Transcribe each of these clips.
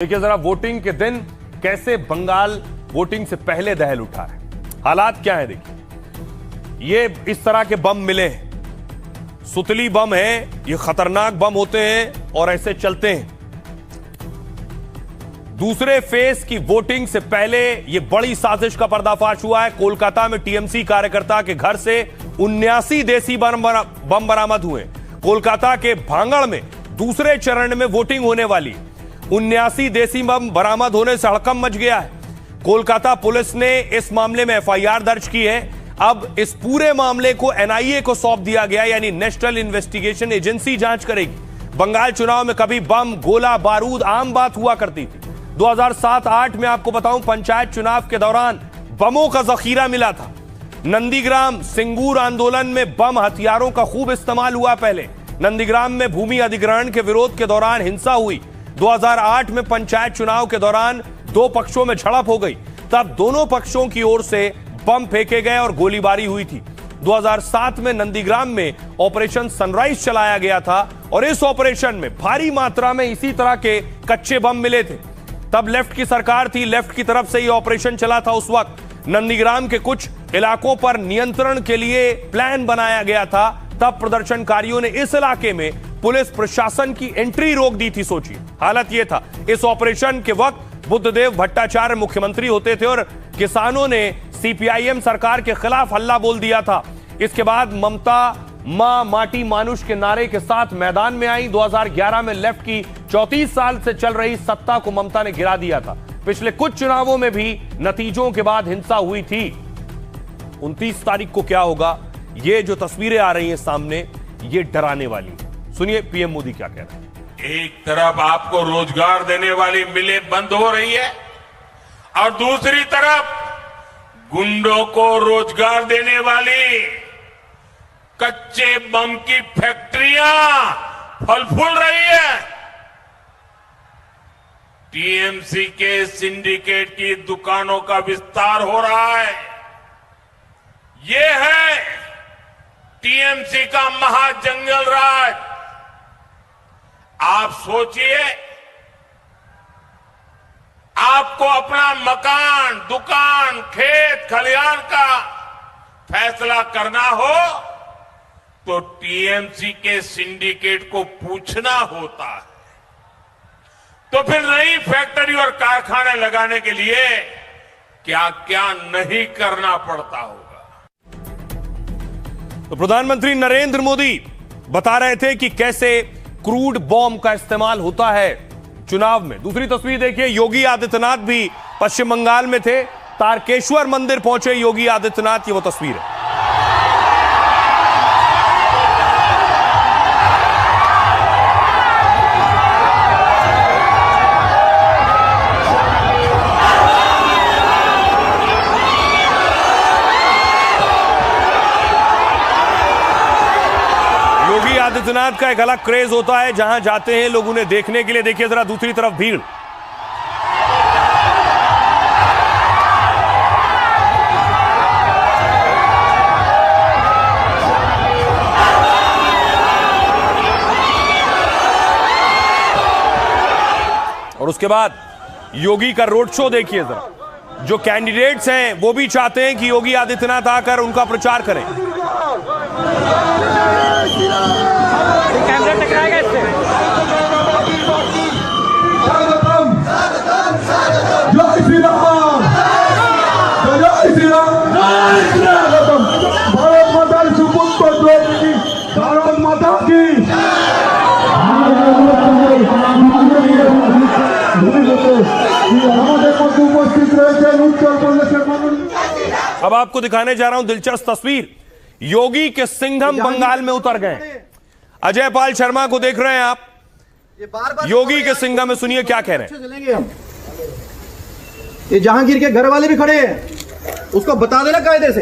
देखिए जरा वोटिंग के दिन कैसे बंगाल वोटिंग से पहले दहल उठा है। हालात क्या है देखिए, ये इस तरह के बम मिले हैं, सुतली बम है, ये खतरनाक बम होते हैं और ऐसे चलते हैं। दूसरे फेज की वोटिंग से पहले ये बड़ी साजिश का पर्दाफाश हुआ है। कोलकाता में टीएमसी कार्यकर्ता के घर से 79 देसी बम बरामद हुए। कोलकाता के भांगड़ में दूसरे चरण में वोटिंग होने वाली, 79 देसी बम बरामद होने से हड़कंप मच गया है। कोलकाता पुलिस ने इस मामले में एफआईआर दर्ज की है। अब इस पूरे मामले को एनआईए को सौंप दिया गया, यानी नेशनल इन्वेस्टिगेशन एजेंसी जांच करेगी। बंगाल चुनाव में कभी बम, गोला बारूद आम बात हुआ करती थी। 2007-8 में आपको बताऊं, पंचायत चुनाव के दौरान बमों का जखीरा मिला था। नंदीग्राम सिंगूर आंदोलन में बम हथियारों का खूब इस्तेमाल हुआ। पहले नंदीग्राम में भूमि अधिग्रहण के विरोध के दौरान हिंसा हुई। 2008 में पंचायत चुनाव के दौरान दो पक्षों में झड़प हो गई, तब दोनों पक्षों की ओर से बम फेंके गए और गोलीबारी हुई थी। 2007 में नंदीग्राम में ऑपरेशन सनराइज चलाया गया था और इस ऑपरेशन में भारी मात्रा में इसी तरह के कच्चे बम मिले थे। तब लेफ्ट की सरकार थी, लेफ्ट की तरफ से यह ऑपरेशन चला था। उस वक्त नंदीग्राम के कुछ इलाकों पर नियंत्रण के लिए प्लान बनाया गया था। तब प्रदर्शनकारियों ने इस इलाके में पुलिस प्रशासन की एंट्री रोक दी थी। सोचिए, हालत यह था। इस ऑपरेशन के वक्त बुद्धदेव भट्टाचार्य मुख्यमंत्री होते थे और किसानों ने सीपीआईएम सरकार के खिलाफ हल्ला बोल दिया था। इसके बाद ममता मां माटी मानुष के नारे के साथ मैदान में आई। 2011 में लेफ्ट की 34 साल से चल रही सत्ता को ममता ने गिरा दिया था। पिछले कुछ चुनावों में भी नतीजों के बाद हिंसा हुई थी। 29 तारीख को क्या होगा, ये जो तस्वीरें आ रही हैं सामने, ये डराने वाली। सुनिए पीएम मोदी क्या कह रहे हैं। एक तरफ आपको रोजगार देने वाली मिलें बंद हो रही है और दूसरी तरफ गुंडों को रोजगार देने वाली कच्चे बम की फैक्ट्रियां फल फूल रही है। टीएमसी के सिंडिकेट की दुकानों का विस्तार हो रहा है। ये है टीएमसी का महाजंगल राज। आप सोचिए, आपको अपना मकान, दुकान, खेत खलिहान का फैसला करना हो तो टीएमसी के सिंडिकेट को पूछना होता है। तो फिर नई फैक्ट्री और कारखाने लगाने के लिए क्या क्या नहीं करना पड़ता होगा। तो प्रधानमंत्री नरेंद्र मोदी बता रहे थे कि कैसे क्रूड बॉम्ब का इस्तेमाल होता है चुनाव में। दूसरी तस्वीर देखिए, योगी आदित्यनाथ भी पश्चिम बंगाल में थे। तारकेश्वर मंदिर पहुंचे योगी आदित्यनाथ, ये वो तस्वीर है। आदित्यनाथ का एक अलग क्रेज होता है, जहां जाते हैं लोग उन्हें देखने के लिए। देखिए जरा दूसरी तरफ भीड़। और उसके बाद योगी का रोड शो देखिए जरा। जो कैंडिडेट्स हैं वो भी चाहते हैं कि योगी आदित्यनाथ आकर उनका प्रचार करें। कैमरा टकराएगा इससे। जय श्री राम, जय श्री राम, भारत माता की सुपुत्र द्रौपदी, भारत माता की। अब आपको दिखाने जा रहा हूं दिलचस्प तस्वीर। योगी के सिंघम बंगाल में उतर गए। अजय पाल शर्मा को देख रहे हैं आप। योगी के सिंघम में सुनिए क्या कह रहे हैं। ये जहांगीर के घर वाले भी खड़े हैं, उसको बता देना कायदे से।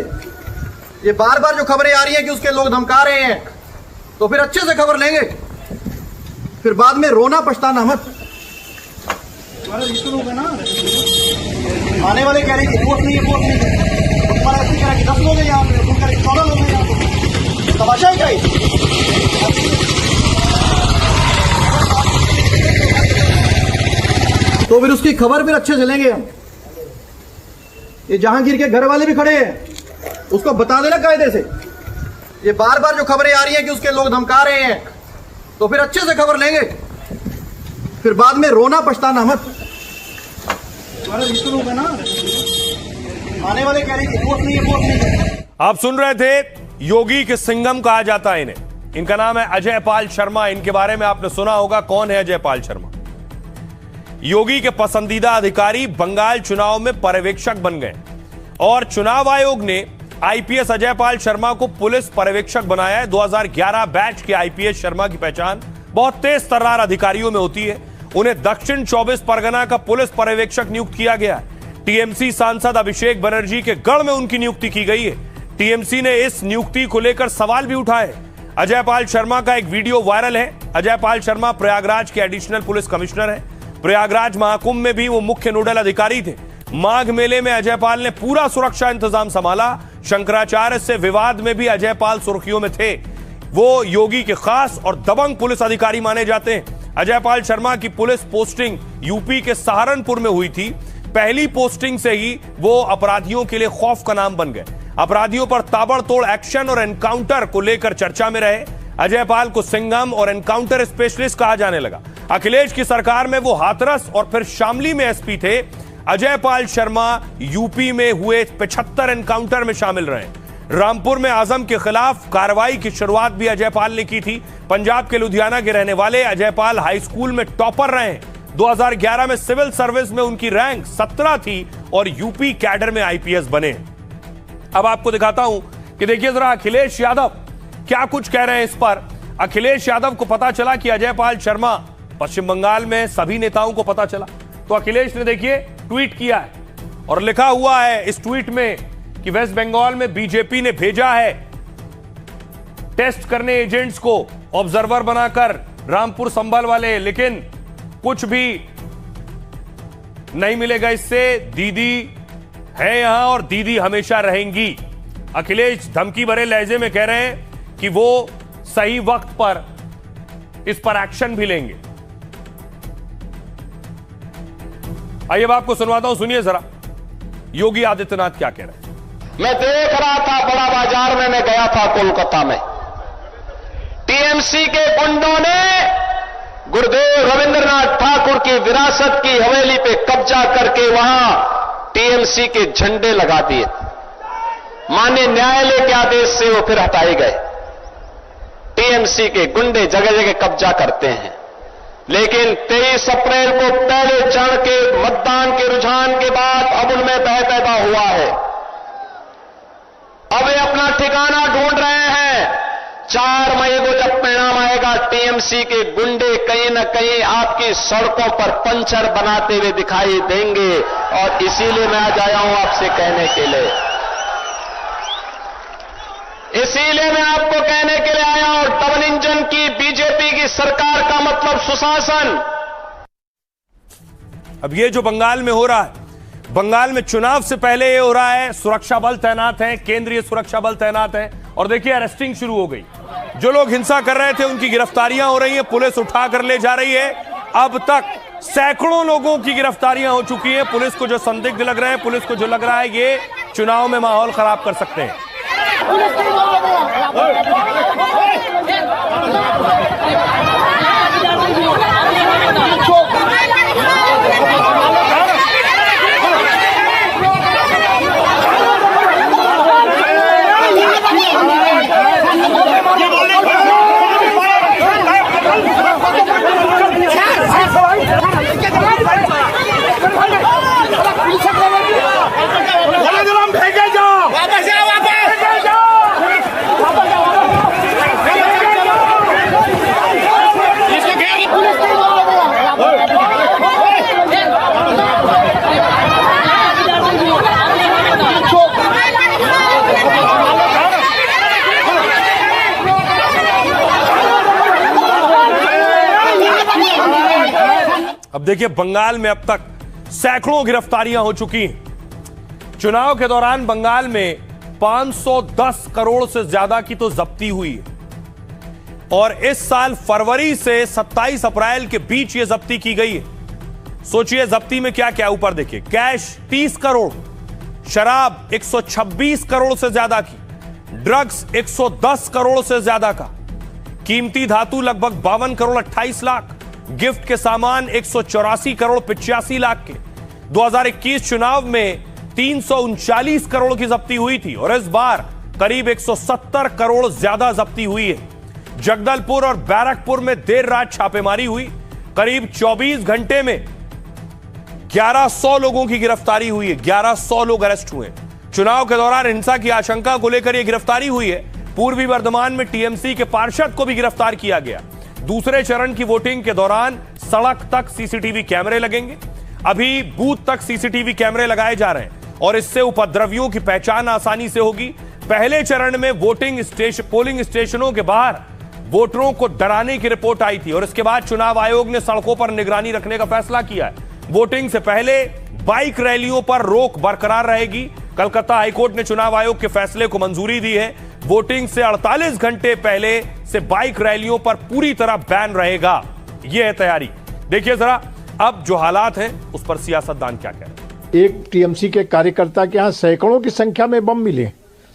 ये बार बार जो खबरें आ रही है कि उसके लोग धमका रहे हैं, तो फिर अच्छे से खबर लेंगे, फिर बाद में रोना पछताना मत। ना आने वाले कह रहे हैं वोट नहीं है, वोट नहीं है। 10 लोग हैं यहाँ पे, 14 लोग हैं यहाँ पे। तमाशा है क्या ये? तो फिर उसकी खबर फिर अच्छे से लेंगे हम। ये जहांगीर के घर वाले भी खड़े हैं, उसको बता देना कायदे से। ये बार बार जो खबरें आ रही हैं कि उसके लोग धमका रहे हैं, तो फिर अच्छे से खबर लेंगे, फिर बाद में रोना पछताना मत। ना आने वाले कह रहे हैं वोट नहीं है, वोट नहीं है। आप सुन रहे थे, योगी के सिंघम कहा जाता है इन्हें। इनका नाम है अजय पाल शर्मा। इनके बारे में आपने सुना होगा। कौन है अजय पाल शर्मा? योगी के पसंदीदा अधिकारी बंगाल चुनाव में पर्यवेक्षक बन गए और चुनाव आयोग ने आईपीएस अजय पाल शर्मा को पुलिस पर्यवेक्षक बनाया है। 2011 बैच के आईपीएस शर्मा की पहचान बहुत तेज तर्रार अधिकारियों में होती है। उन्हें दक्षिण 24 परगना का पुलिस पर्यवेक्षक नियुक्त किया गया है। टीएमसी सांसद अभिषेक बनर्जी के गढ़ में उनकी नियुक्ति की गई है। टीएमसी ने इस नियुक्ति को लेकर सवाल भी उठाए। अजय पाल शर्मा का एक वीडियो वायरल है। अजय पाल शर्मा प्रयागराज के एडिशनल पुलिस कमिश्नर हैं। प्रयागराज महाकुंभ में भी वो मुख्य नोडल अधिकारी थे। माघ मेले में अजय पाल ने पूरा सुरक्षा इंतजाम संभाला। शंकराचार्य से विवाद में भी अजय पाल सुर्खियों में थे। वो योगी के खास और दबंग पुलिस अधिकारी माने जाते हैं। अजय पाल शर्मा की पुलिस पोस्टिंग यूपी के सहारनपुर में हुई थी। पहली पोस्टिंग से ही वो अपराधियों के लिए खौफ का नाम बन गए। अपराधियों पर ताबड़तोड़ एक्शन और एनकाउंटर को लेकर चर्चा में रहे। अजय पाल को सिंघम और एनकाउंटर स्पेशलिस्ट कहा जाने लगा। अखिलेश की सरकार में वो हाथरस और फिर शामली में एसपी थे। अजय पाल शर्मा यूपी में हुए 75 एनकाउंटर में शामिल रहे। रामपुर में आजम के खिलाफ कार्रवाई की शुरुआत भी अजय पाल ने की थी। पंजाब के लुधियाना के रहने वाले अजय पाल हाई स्कूल में टॉपर रहे। 2011 में सिविल सर्विस में उनकी रैंक 17 थी और यूपी कैडर में आईपीएस बने। अब आपको दिखाता हूं कि देखिए जरा अखिलेश यादव क्या कुछ कह रहे हैं इस पर। अखिलेश यादव को पता चला कि अजय पाल शर्मा पश्चिम बंगाल में सभी नेताओं को पता चला, तो अखिलेश ने देखिए ट्वीट किया है और लिखा हुआ है इस ट्वीट में कि वेस्ट बंगाल में बीजेपी ने भेजा है टेस्ट करने एजेंट्स को ऑब्जर्वर बनाकर रामपुर संभल वाले, लेकिन कुछ भी नहीं मिलेगा इससे। दीदी है यहां और दीदी हमेशा रहेंगी। अखिलेश धमकी भरे लहजे में कह रहे हैं कि वो सही वक्त पर इस पर एक्शन भी लेंगे। आइए अब आपको सुनवाता हूं, सुनिए जरा योगी आदित्यनाथ क्या कह रहे हैं। मैं देख रहा था बड़ा बाजार में, मैं गया था कोलकाता में, टीएमसी के गुंडों ने गुरुदेव रविंद्रनाथ ठाकुर की विरासत की हवेली पे कब्जा करके वहां टीएमसी के झंडे लगा दिए। माननीय न्यायालय के आदेश से वो फिर हटाए गए। टीएमसी के गुंडे जगह जगह कब्जा करते हैं, लेकिन 23 अप्रैल को पहले चरण के मतदान के रुझान के बाद अब उनमें भय पैदा हुआ है। अब वे अपना ठिकाना ढूंढ रहे हैं। 4 मई को जब परिणाम आएगा, टीएमसी के गुंडे कहीं न कहीं आपकी सड़कों पर पंचर बनाते हुए दिखाई देंगे। और इसीलिए मैं आज आया हूं आपसे कहने के लिए, इसीलिए मैं आपको कहने के लिए आया हूं, डबल इंजन की बीजेपी की सरकार का मतलब सुशासन। अब ये जो बंगाल में हो रहा है, बंगाल में चुनाव से पहले ये हो रहा है। सुरक्षा बल तैनात हैं, केंद्रीय सुरक्षा बल तैनात हैं और देखिए अरेस्टिंग शुरू हो गई। जो लोग हिंसा कर रहे थे उनकी गिरफ्तारियां हो रही हैं, पुलिस उठा कर ले जा रही है। अब तक सैकड़ों लोगों की गिरफ्तारियां हो चुकी हैं। पुलिस को जो संदिग्ध लग रहे हैं, पुलिस को जो लग रहा है ये चुनाव में माहौल खराब कर सकते हैं। अब देखिए बंगाल में अब तक सैकड़ों गिरफ्तारियां हो चुकी हैं। चुनाव के दौरान बंगाल में 510 करोड़ से ज्यादा की तो जब्ती हुई है और इस साल फरवरी से 27 अप्रैल के बीच ये जब्ती की गई है। सोचिए जब्ती में क्या क्या, ऊपर देखिए, कैश 30 करोड़, शराब 126 करोड़ से ज्यादा की, ड्रग्स 110 करोड़ से ज्यादा का, कीमती धातु लगभग 52 करोड़ 28 लाख, गिफ्ट के सामान 184 करोड़ 85 लाख के। 2021 चुनाव में 339 करोड़ की जब्ती हुई थी और इस बार करीब 170 करोड़ ज्यादा जब्ती हुई है। जगदलपुर और बैरकपुर में देर रात छापेमारी हुई, करीब 24 घंटे में 1100 लोगों की गिरफ्तारी हुई है, 1100 लोग अरेस्ट हुए। चुनाव के दौरान हिंसा की आशंका को लेकर यह गिरफ्तारी हुई है। पूर्वी वर्धमान में टीएमसी के पार्षद को भी गिरफ्तार किया गया। दूसरे चरण की वोटिंग के दौरान सड़क तक सीसीटीवी कैमरे लगेंगे। अभी बूथ तक सीसीटीवी कैमरे लगाए जा रहे हैं और इससे उपद्रवियों की पहचान आसानी से होगी। पहले चरण में पोलिंग स्टेशनों के बाहर वोटरों को डराने की रिपोर्ट आई थी और इसके बाद चुनाव आयोग ने सड़कों पर निगरानी रखने का फैसला किया है। वोटिंग से पहले बाइक रैलियों पर रोक बरकरार रहेगी। कलकत्ता हाईकोर्ट ने चुनाव आयोग के फैसले को मंजूरी दी है। वोटिंग से 48 घंटे पहले से बाइक रैलियों पर पूरी तरह बैन रहेगा। यह है तैयारी। देखिए जरा अब जो हालात हैं उस पर सियासतदान क्या कह रहे हैं। एक टीएमसी के कार्यकर्ता के यहां सैकड़ों की संख्या में बम मिले,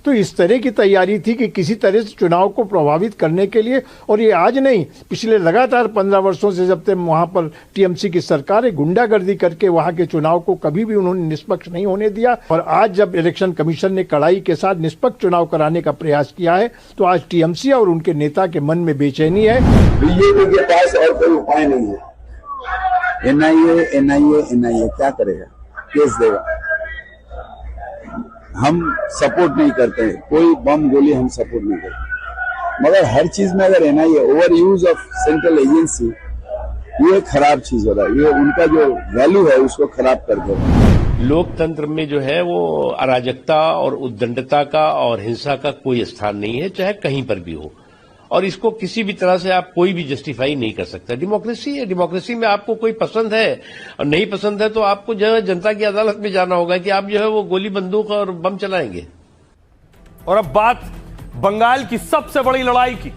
तो इस तरह की तैयारी थी कि किसी तरह से चुनाव को प्रभावित करने के लिए। और ये आज नहीं, पिछले लगातार 15 वर्षों से जब तक वहां पर टीएमसी की सरकार है, गुंडागर्दी करके वहां के चुनाव को कभी भी उन्होंने निष्पक्ष नहीं होने दिया। और आज जब इलेक्शन कमीशन ने कड़ाई के साथ निष्पक्ष चुनाव कराने का प्रयास किया है, तो आज टीएमसी और उनके नेता के मन में बेचैनी है। बीजेपी के पास और कोई उपाय नहीं है। एनआईए क्या करेगा? केस देगा। हम सपोर्ट नहीं करते हैं, कोई बम गोली हम सपोर्ट नहीं करते, मगर हर चीज में अगर NIA over use of central agency, ये खराब चीज हो रहा है। ये उनका जो वैल्यू है उसको खराब कर दे रहा है। लोकतंत्र में जो है वो अराजकता और उद्दंडता का और हिंसा का कोई स्थान नहीं है, चाहे कहीं पर भी हो। और इसको किसी भी तरह से आप कोई भी जस्टिफाई नहीं कर सकता। डेमोक्रेसी है, डेमोक्रेसी में आपको कोई पसंद है और नहीं पसंद है तो आपको जो है जनता की अदालत में जाना होगा कि आप जो है वो गोली बंदूक और बम चलाएंगे। और अब बात बंगाल की सबसे बड़ी लड़ाई की।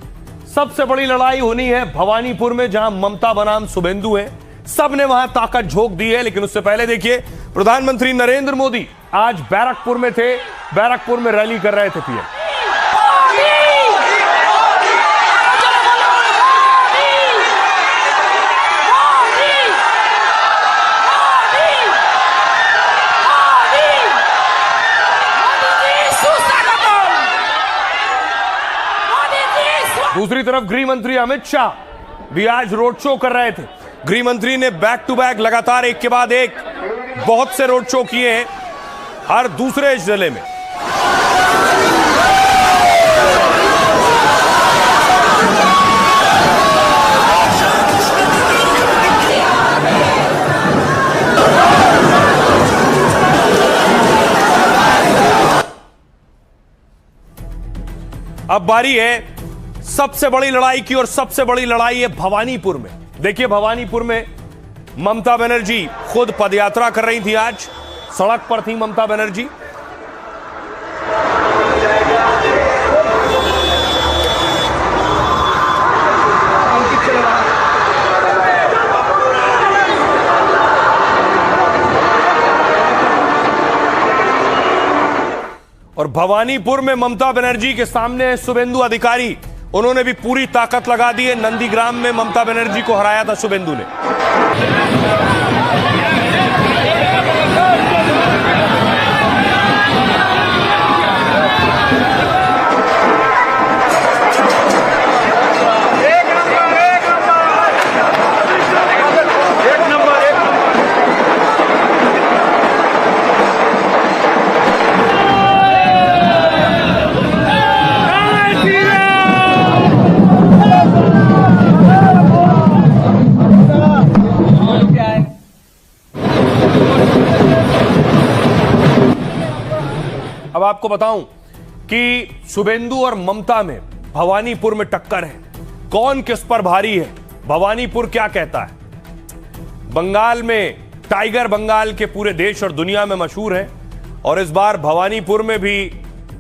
सबसे बड़ी लड़ाई होनी है भवानीपुर में, जहां ममता बनाम शुभेंदु है। सबने वहां ताकत झोंक दी है, लेकिन उससे पहले देखिए प्रधानमंत्री नरेंद्र मोदी आज बैरकपुर में थे। बैरकपुर में रैली कर रहे थे पीएम। दूसरी तरफ गृह मंत्री अमित शाह भी आज रोड शो कर रहे थे। गृह मंत्री ने बैक टू बैक लगातार एक के बाद एक बहुत से रोड शो किए हैं हर दूसरे जिले में। अब बारी है सबसे बड़ी लड़ाई की, और सबसे बड़ी लड़ाई है भवानीपुर में। देखिए भवानीपुर में ममता बनर्जी खुद पदयात्रा कर रही थी। आज सड़क पर थी ममता बनर्जी। और भवानीपुर में ममता बनर्जी के सामने शुभेंदु अधिकारी, उन्होंने भी पूरी ताकत लगा दी है। नंदीग्राम में ममता बनर्जी को हराया था शुभेंदु ने। अब आपको बताऊं कि शुभेंदु और ममता में भवानीपुर में टक्कर है। कौन किस पर भारी है, भवानीपुर क्या कहता है। बंगाल में टाइगर बंगाल के पूरे देश और दुनिया में मशहूर है और इस बार भवानीपुर में भी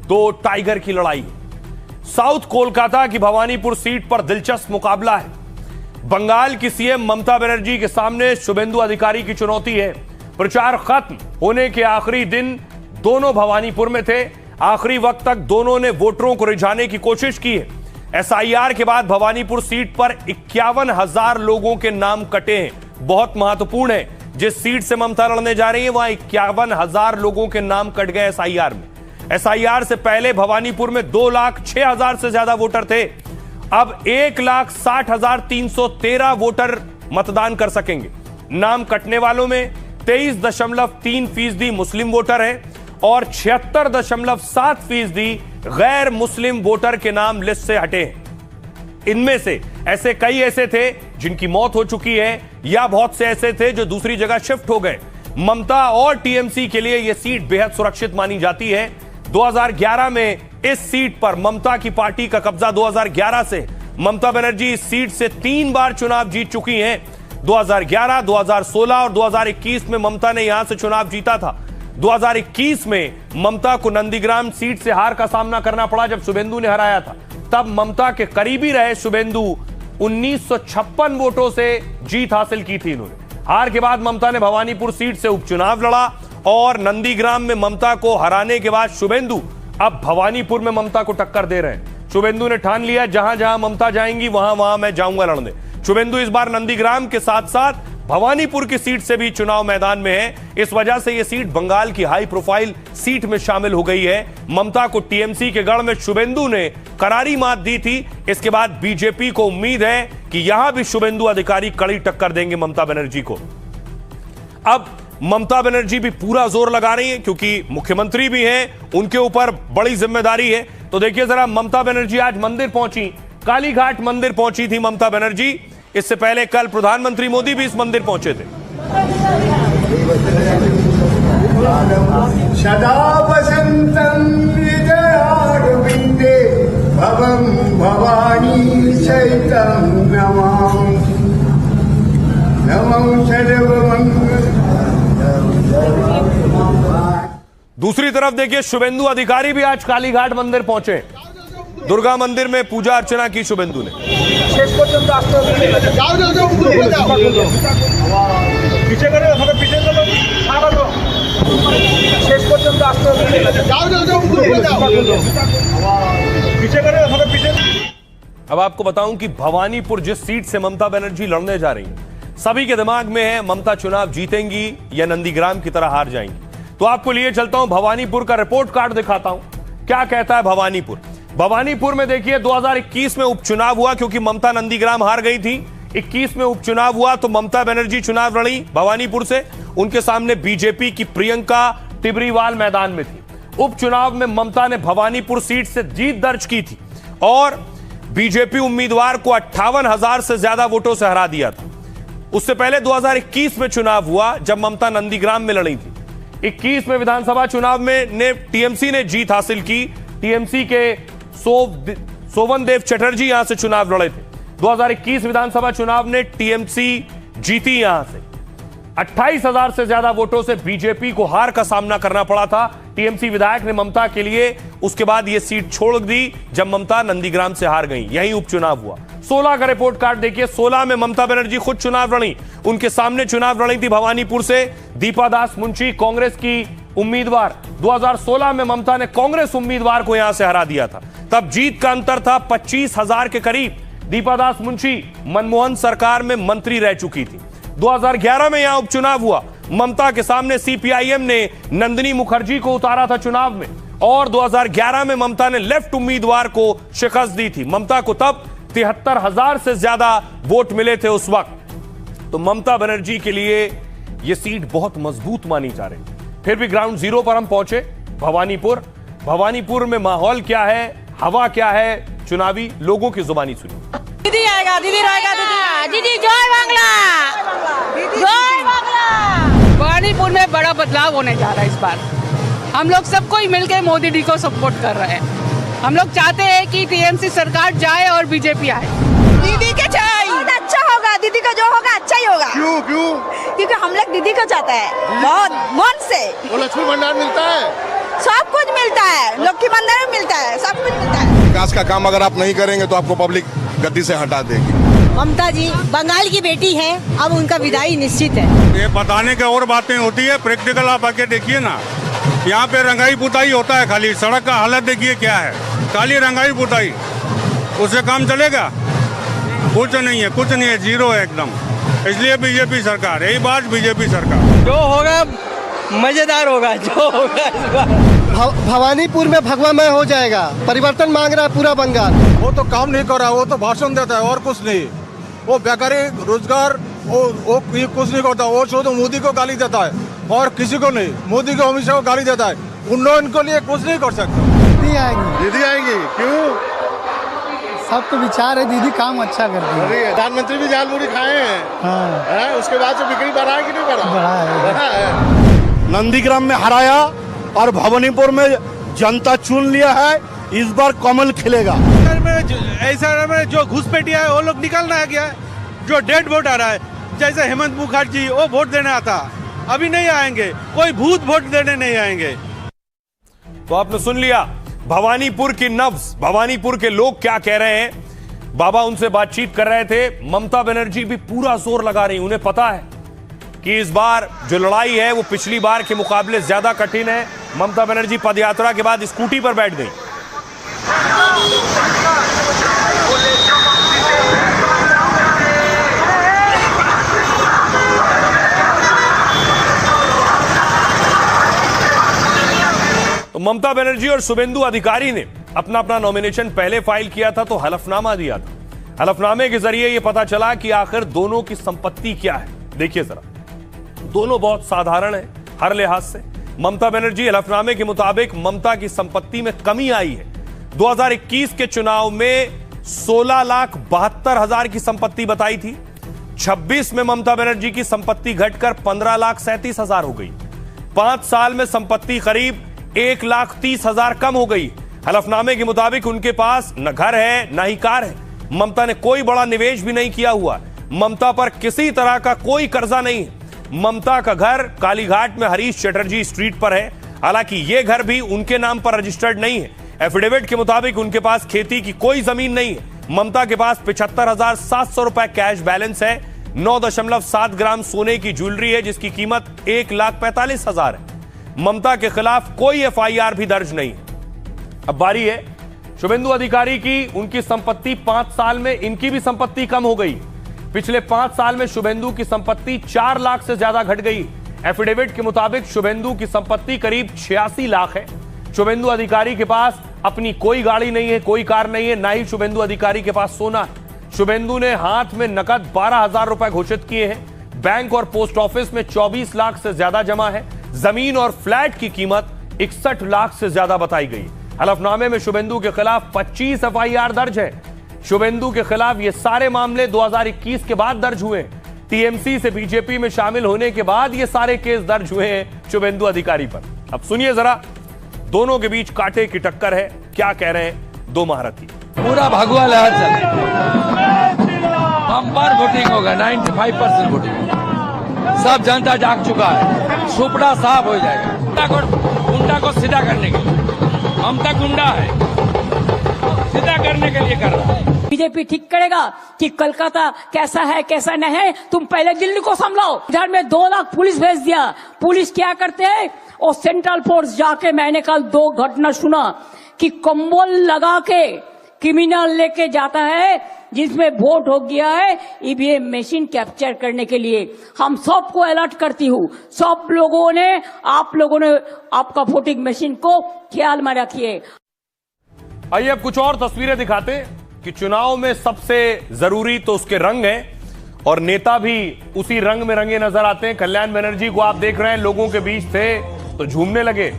दो टाइगर की लड़ाई है। साउथ कोलकाता की भवानीपुर सीट पर दिलचस्प मुकाबला है। बंगाल की सीएम ममता बनर्जी के सामने शुभेंदु अधिकारी की चुनौती है। प्रचार खत्म होने के आखिरी दिन दोनों भवानीपुर में थे। आखिरी वक्त तक दोनों ने वोटरों को रिझाने की कोशिश की है। एसआईआर के बाद भवानीपुर सीट पर 51,000 लोगों के नाम कटे हैं। बहुत महत्वपूर्ण है, जिस सीट से ममता लड़ने जा रही है वहां 51,000 लोगों के नाम कट गए एसआईआर में। एसआईआर से पहले भवानीपुर में 2,06,000 से ज्यादा वोटर थे। अब 1,60,313 वोटर मतदान कर सकेंगे। नाम कटने वालों में 23.3% मुस्लिम वोटर है और 76.7% गैर मुस्लिम वोटर के नाम लिस्ट से हटे हैं। इनमें से कई ऐसे थे जिनकी मौत हो चुकी है या बहुत से ऐसे थे जो दूसरी जगह शिफ्ट हो गए। ममता और टीएमसी के लिए यह सीट बेहद सुरक्षित मानी जाती है। 2011 में इस सीट पर ममता की पार्टी का कब्जा 2011 से ममता बनर्जी इस सीट से 3 बार चुनाव जीत चुकी हैं। 2011, 2016 और 2021 में ममता ने यहां से चुनाव जीता था। 2021 में ममता को नंदीग्राम सीट से हार का सामना करना पड़ा जब शुभेंदु ने हराया था। तब ममता के करीबी रहे शुभेंदु 1956 वोटों से जीत हासिल की थी इन्होंने। हार के बाद ममता ने भवानीपुर सीट से उपचुनाव लड़ा और नंदीग्राम में ममता को हराने के बाद शुभेंदु अब भवानीपुर में ममता को टक्कर दे रहे हैं। शुभेंदु ने ठान लिया जहां जहां ममता जाएंगी वहां वहां मैं जाऊंगा लड़ने। शुभेंदु इस बार नंदीग्राम के साथ साथ भवानीपुर की सीट से भी चुनाव मैदान में है। इस वजह से यह सीट बंगाल की हाई प्रोफाइल सीट में शामिल हो गई है। ममता को टीएमसी के गढ़ में शुभेंदु ने करारी मात दी थी। इसके बाद बीजेपी को उम्मीद है कि यहां भी शुभेंदु अधिकारी कड़ी टक्कर देंगे ममता बनर्जी को। अब ममता बनर्जी भी पूरा जोर लगा रही है क्योंकि मुख्यमंत्री भी हैं, उनके ऊपर बड़ी जिम्मेदारी है। तो देखिए जरा, ममता बनर्जी आज मंदिर पहुंची, कालीघाट मंदिर पहुंची थी ममता बनर्जी। इससे पहले कल प्रधानमंत्री मोदी भी इस मंदिर पहुंचे थे। सदा वसंतम विजयारविंदे भवं भवानी सहितं नमामि नमो सर्वमंगल। दूसरी तरफ देखिए, शुभेंदु अधिकारी भी आज कालीघाट मंदिर पहुंचे। दुर्गा मंदिर में पूजा अर्चना की शुभेंदु ने। अब आपको बताऊं कि भवानीपुर जिस सीट से ममता बनर्जी लड़ने जा रही है, सभी के दिमाग में है ममता चुनाव जीतेंगी या नंदीग्राम की तरह हार जाएंगी। तो आपको लिए चलता हूं, भवानीपुर का रिपोर्ट कार्ड दिखाता हूं क्या कहता है भवानीपुर। भवानीपुर में देखिए 2021 में उपचुनाव हुआ क्योंकि ममता नंदीग्राम हार गई थी। 21 में उपचुनाव हुआ तो ममता बनर्जी चुनाव लड़ी भवानीपुर से। उनके सामने बीजेपी की प्रियंका टिबरीवाल मैदान में थी। उपचुनाव में ममता ने भवानीपुर सीट से जीत दर्ज की थी और बीजेपी उम्मीदवार को 58,000 से ज्यादा वोटों से हरा दिया था। उससे पहले 2021 में चुनाव हुआ जब ममता नंदीग्राम में लड़ी थी। 21 में विधानसभा चुनाव में टीएमसी ने जीत हासिल की। टीएमसी के सोवन देव चटर्जी यहां से चुनाव लड़े थे। 2021 विधानसभा चुनाव ने टीएमसी जीती। यहां से 28,000 से ज्यादा वोटों से बीजेपी को हार का सामना करना पड़ा था। टीएमसी विधायक ने ममता के लिए उसके बाद यह सीट छोड़ दी जब ममता नंदीग्राम से हार गई। यही उपचुनाव हुआ। 16 का रिपोर्ट कार्ड देखिए। 16 में ममता बनर्जी खुद चुनाव लड़ी। उनके सामने चुनाव लड़ी थी भवानीपुर से दीपा दास मुंशी, कांग्रेस की उम्मीदवार। 2016 में ममता ने कांग्रेस उम्मीदवार को यहां से हरा दिया था। तब जीत का अंतर था 25,000 के करीब। दीपा दास मुंशी मनमोहन सरकार में मंत्री रह चुकी थी। 2011 में यहां उपचुनाव हुआ। ममता के सामने सीपीआईएम ने नंदिनी मुखर्जी को उतारा था चुनाव में और 2011 में ममता ने लेफ्ट उम्मीदवार को शिकस्त दी थी। ममता को तब 73,000 से ज्यादा वोट मिले थे उस वक्त। तो ममता बनर्जी के लिए यह सीट बहुत मजबूत मानी जा रही। फिर भी ग्राउंड जीरो पर हम पहुंचे, भवानीपुर। भवानीपुर में माहौल क्या है, हवा क्या है, चुनावी लोगों की जुबानी सुनिए। दीदी आएगा, दीदी रहेगा, दीदी जय बांग्ला, जय बांग्ला। भवानीपुर में बड़ा बदलाव होने जा रहा है इस बार। हम लोग सबको ही मिलकर मोदी जी को सपोर्ट कर रहे हैं। हम लोग चाहते हैं कि टीएमसी सरकार जाए और बीजेपी आए। दीदी के चाहिए, बहुत अच्छा होगा। दीदी का जो होगा अच्छा ही होगा। क्यों क्यों? क्योंकि हम लोग दीदी को चाहते हैं बहुत मन से। वो लक्ष्मी भंडार मिलता है, सब कुछ मिलता है, लक्ष्मी भंडार मिलता है, सब कुछ मिलता है। विकास का काम अगर आप नहीं करेंगे तो आपको पब्लिक गद्दी से हटा देगी। ममता जी बंगाल की बेटी है, अब उनका विदाई निश्चित है। ये बताने के और बातें होती है, प्रैक्टिकल आप आके देखिए ना। यहाँ पे रंगाई पुताई होता है, खाली सड़क का हालत देखिए क्या है, खाली रंगाई पुताई, उससे काम चलेगा? कुछ नहीं है, कुछ नहीं है, जीरो है एकदम। इसलिए बीजेपी सरकार, यही बात बीजेपी सरकार। जो होगा मजेदार होगा, जो होगा इस बार। भवानीपुर में भगवामय हो जाएगा, परिवर्तन मांग रहा है पूरा बंगाल। वो तो काम नहीं कर रहा, वो तो भाषण देता है और कुछ नहीं। वो बेकारी रोजगार वो कुछ नहीं करता, वो तो मोदी को गाली देता है और किसी को नहीं, मोदी को अमित शाह को गाली देता है। उन्होंने इनको लिए कुछ नहीं कर सकता। दीदी आएंगी, दीदी आएंगी, क्यों? सबको विचार है, दीदी काम अच्छा करती है। प्रधानमंत्री भी झालमुड़ी खाए हैं, हाँ। उसके बाद से बिक्री बढ़ा है कि नहीं बढ़ा? बढ़ा है। नंदीग्राम में हराया और भवानीपुर में जनता चुन लिया है, इस बार कमल खिलेगा। ऐसा में जो घुसपैठिया है वो लोग निकालना है क्या? जो डेड वोट आ रहा है, जैसे हेमंत मुखर्जी, वो वोट देने आता, अभी नहीं आएंगे, कोई भूत वोट देने नहीं आएंगे। तो आपने सुन लिया भवानीपुर की नब्ज, भवानीपुर के लोग क्या कह रहे हैं। बाबा उनसे बातचीत कर रहे थे। ममता बनर्जी भी पूरा जोर लगा रही, उन्हें पता है कि इस बार जो लड़ाई है वो पिछली बार के मुकाबले ज्यादा कठिन है। ममता बनर्जी पदयात्रा के बाद स्कूटी पर बैठ गई। तो ममता बनर्जी और शुभेंदु अधिकारी ने अपना अपना नॉमिनेशन पहले फाइल किया था, तो हलफनामा दिया था। हलफनामे के जरिए यह पता चला कि आखिर दोनों की संपत्ति क्या है। देखिए जरा, दोनों बहुत साधारण है हर लिहाज से। ममता बनर्जी हलफनामे के मुताबिक ममता की संपत्ति में कमी आई है। 2021 के चुनाव में 16,72,000 की संपत्ति बताई थी। 26 में ममता बनर्जी की संपत्ति घटकर 15,37,000 हो गई। 5 साल में संपत्ति करीब 1,30,000 कम हो गई। हलफनामे के मुताबिक उनके पास न घर है न ही कार है। ममता ने कोई बड़ा निवेश भी नहीं किया हुआ। ममता पर किसी तरह का कोई कर्जा नहीं है। ममता का घर कालीघाट में हरीश चटर्जी स्ट्रीट पर है। हालांकि यह घर भी उनके नाम पर रजिस्टर्ड नहीं है। एफिडेविट के मुताबिक उनके पास खेती की कोई जमीन नहीं है। ममता के पास 75,700 रुपए कैश बैलेंस है। 9.7 ग्राम सोने की ज्वेलरी है जिसकी कीमत 1,45,000 है। ममता के खिलाफ कोई एफआईआर भी दर्ज नहीं है। अब बारी है शुभेंदु अधिकारी की। उनकी संपत्ति 5 साल में, इनकी भी संपत्ति कम हो गई। पिछले 5 साल में शुभेंदु की संपत्ति 4 लाख से ज्यादा घट गई। एफिडेविट के मुताबिक शुभेंदु की संपत्ति करीब 86 लाख है। शुभेंदु अधिकारी के पास अपनी कोई गाड़ी नहीं है, कोई कार नहीं है, ना ही शुभेंदु अधिकारी के पास सोना है। शुभेंदु ने हाथ में नकद 12,000 रुपए घोषित किए हैं। बैंक और पोस्ट ऑफिस में 24 लाख से ज्यादा जमा है। जमीन और फ्लैट की कीमत 61 लाख से ज्यादा बताई गई। हलफनामे में शुभेंदु के खिलाफ 25 एफआईआर दर्ज है। शुभेंदु के खिलाफ ये सारे मामले 2021 के बाद दर्ज हुए। टीएमसी से बीजेपी में शामिल होने के बाद ये सारे केस दर्ज हुए हैं शुभेंदु अधिकारी पर। अब सुनिए जरा, दोनों के बीच कांटे की टक्कर है। क्या कह रहे हैं दो महारथी। पूरा भगवा लहर चले, बम्पर वोटिंग होगा, 95% वोटिंग। सब जनता जाग चुका है, सुपड़ा साफ हो जाएगा। गुंडा को सीधा करने के लिए ममता गुंडा है, सीधा करने के लिए कर रहा है। बीजेपी ठीक करेगा कि कलकत्ता कैसा है कैसा नहीं है, तुम पहले दिल्ली को संभालो। इधर में 2 लाख पुलिस भेज दिया। पुलिस क्या करते हैं, और सेंट्रल फोर्स जाके, मैंने कल 2 घटना सुना कि कंबल लगा के क्रिमिनल लेके जाता है जिसमें वोट हो गया है ईवीएम मशीन कैप्चर करने के लिए। हम सबको अलर्ट करती हूँ, सब लोगों ने, आप लोगों ने आपका वोटिंग मशीन को ख्याल में रखिए। आइए अब कुछ और तस्वीरें दिखाते कि चुनाव में सबसे जरूरी तो उसके रंग हैं और नेता भी उसी रंग में रंगे नजर आते हैं। कल्याण बनर्जी को आप देख रहे हैं, लोगों के बीच थे तो झूमने लगे।